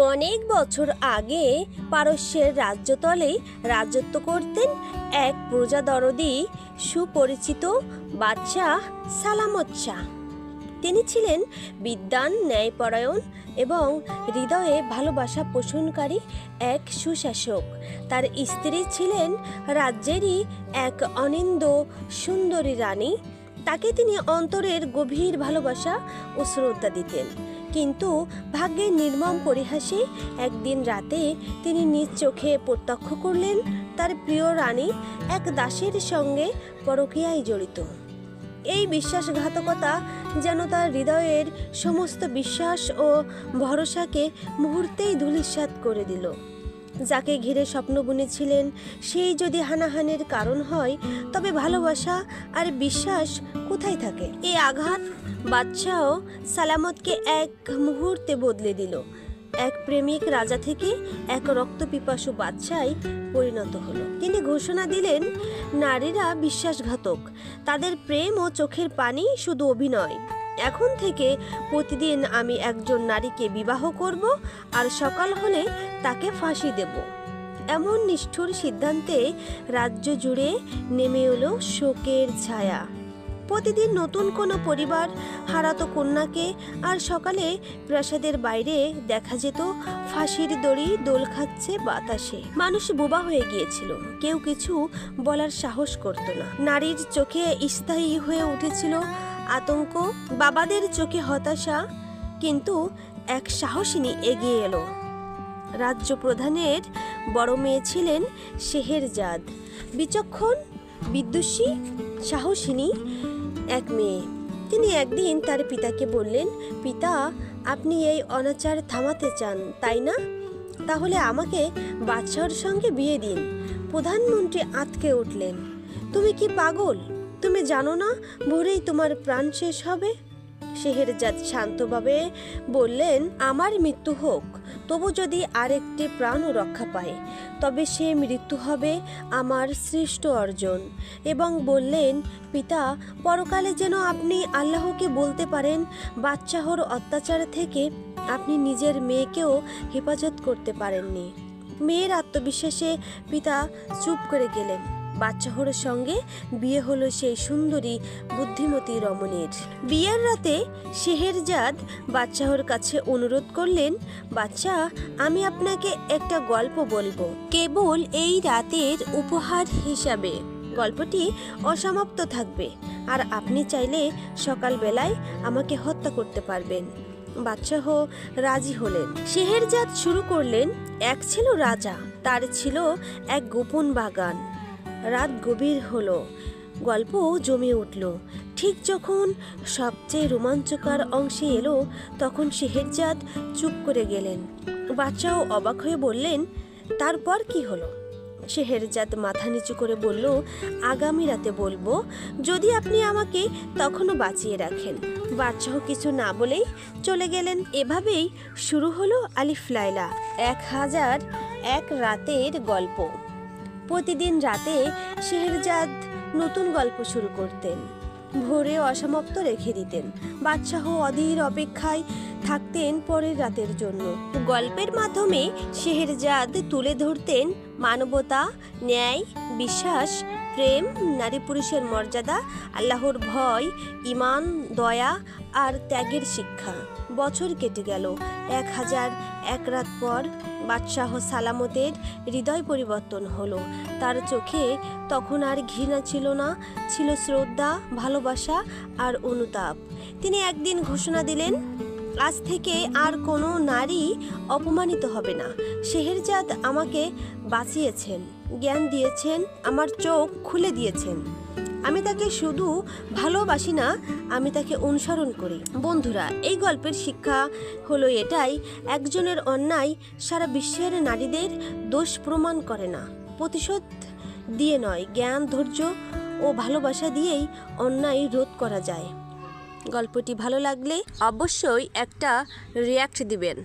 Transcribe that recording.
অনেক বছর আগে পারস্যের রাজ্যতলে রাজত্ব করতেন এক প্রজাদরদি সুপরিচিত বাদশাহ সালামত শাহ। তিনি ছিলেন বিদ্বান, ন্যায়পরায়ণ এবং হৃদয়ে ভালোবাসা পোষণকারী এক সুশাসক। তার স্ত্রী ছিলেন রাজ্যেরই এক অনিন্দ সুন্দরী রানী। তাকে তিনি অন্তরের গভীর ভালোবাসা ও শ্রদ্ধা দিতেন। কিন্তু ভাগ্যের নির্মম পরিহাসে একদিন রাতে তিনি নিজ চোখে প্রত্যক্ষ করলেন তার প্রিয় রানী এক দাসের সঙ্গে পরকীয়ায় জড়িত। এই বিশ্বাসঘাতকতা যেন তার হৃদয়ের সমস্ত বিশ্বাস ও ভরসাকে মুহূর্তেই ধূলিসাৎ করে দিল। যাকে ঘিরে স্বপ্ন বুনেছিলেন সেই যদি হানাহানির কারণ হয়, তবে ভালোবাসা আর বিশ্বাস কোথায় থাকে? এই আঘাত বাদশাহ সালামতকে এক মুহূর্তে বদলে দিল। এক প্রেমিক রাজা থেকে এক রক্তপিপাসু বাদশায় পরিণত হলো। তিনি ঘোষণা দিলেন, নারীরা বিশ্বাসঘাতক, তাদের প্রেম ও চোখের পানি শুধু অভিনয়। এখন থেকে প্রতিদিন আমি একজন নারীকে বিবাহ করব আর সকাল হলে তাকে ফাঁসি দেব। এমন নিষ্ঠুর সিদ্ধান্তে রাজ্য জুড়ে নেমে এলো শোকের ছায়া। প্রতিদিন নতুন কোনো পরিবার হারাতো কন্যাকে, আর সকালে প্রাসাদের বাইরে দেখা যেত ফাঁসির দড়ি দোল খাচ্ছে বাতাসে। মানুষ বোবা হয়ে গিয়েছিল, কেউ কিছু বলার সাহস করত না। নারীর চোখে স্থায়ী হয়ে উঠেছিল আতঙ্ক, বাবাদের চোখে হতাশা। কিন্তু এক সাহসিনী এগিয়ে এলো। রাজ্য প্রধানের বড় মেয়ে ছিলেন শেহেরজাদ, বিচক্ষণ, বিদুষী, সাহসিনী এক মেয়ে। তিনি একদিন তার পিতাকে বললেন, পিতা, আপনি এই অনাচার থামাতে চান তাই না? তাহলে আমাকে বাদশাহর সঙ্গে বিয়ে দিন। প্রধানমন্ত্রী আঁতকে উঠলেন, তুমি কি পাগল? তুমি জানো না ভোরেই তোমার প্রাণ শেষ হবে? শেহেরজাদ শান্তভাবে বললেন, আমার মৃত্যু হোক, তবু যদি আরেকটি প্রাণও রক্ষা পায় তবে সে মৃত্যু হবে আমার শ্রেষ্ঠ অর্জন। এবং বললেন, পিতা, পরকালে যেন আপনি আল্লাহকে বলতে পারেন, বাদশাহর অত্যাচার থেকে আপনি নিজের মেয়েকেও হেফাজত করতে পারেননি। মেয়ের আত্মবিশ্বাসে পিতা চুপ করে গেলেন। বাদশাহর সঙ্গে বিয়ে হলো সেই সুন্দরী বুদ্ধিমতী রমণীর। বিয়ের রাতে শেহেরজাদ বাদশাহর কাছে অনুরোধ করলেন, বাদশাহ, আমি আপনাকে একটা গল্প বলবো, কেবল এই রাতের উপহার হিসাবে। গল্পটি অসমাপ্ত থাকবে, আর আপনি চাইলে সকালবেলায় আমাকে হত্যা করতে পারবেন। বাদশাহ রাজি হলেন। শেহেরজাদ শুরু করলেন, এক ছিল রাজা, তার ছিল এক গোপন বাগান। রাত গভীর হলো, গল্প জমে উঠল। ঠিক যখন সবচেয়ে রোমাঞ্চকর অংশে এলো, তখন শেহেরজাদ চুপ করে গেলেন। বাদশাহ অবাক হয়ে বললেন, তারপর কি হলো? শেহেরজাদ মাথা নিচু করে বলল, আগামী রাতে বলবো, যদি আপনি আমাকে তখনও বাঁচিয়ে রাখেন। বাদশাহ কিছু না বলেই চলে গেলেন। এভাবেই শুরু হলো আলিফ লায়লা, 1001 রাতের গল্প। প্রতিদিন রাতে শেহেরজাদ নতুন গল্প শুরু করতেন, ভোরে অসমাপ্ত রেখে দিতেন। বাদশাহ অধীর অপেক্ষায় থাকতেন পরের রাতের জন্য। গল্পের মাধ্যমে শেহেরজাদ তুলে ধরতেন মানবতা, ন্যায়, বিশ্বাস, প্রেম, নারী পুরুষের মর্যাদা, আল্লাহর ভয়, ঈমান, দয়া আর ত্যাগের শিক্ষা। বছর কেটে গেল। 1001 রাত পর বাদশাহ সালামতের হৃদয় পরিবর্তন হলো। তার চোখে তখন আর ঘৃণা ছিল না, ছিল শ্রদ্ধা, ভালোবাসা আর অনুতাপ। তিনি একদিন ঘোষণা দিলেন, আজ থেকে আর কোনো নারী অপমানিত হবে না। শেহেরজাদ আমাকে বাঁচিয়েছেন, জ্ঞান দিয়েছেন, আমার চোখ খুলে দিয়েছেন। আমি তাকে শুধু ভালোবাসি না, আমি তাকে অনুসরণ করি। বন্ধুরা, এই গল্পের শিক্ষা হলো এটাই, একজনের অন্যায় সারা বিশ্বের নারীদের দোষ প্রমাণ করে না। প্রতিশোধ দিয়ে নয়, জ্ঞান, ধৈর্য ও ভালোবাসা দিয়েই অন্যায় রোধ করা যায়। গল্পটি ভালো লাগলে অবশ্যই একটা রিয়্যাক্ট দিবেন।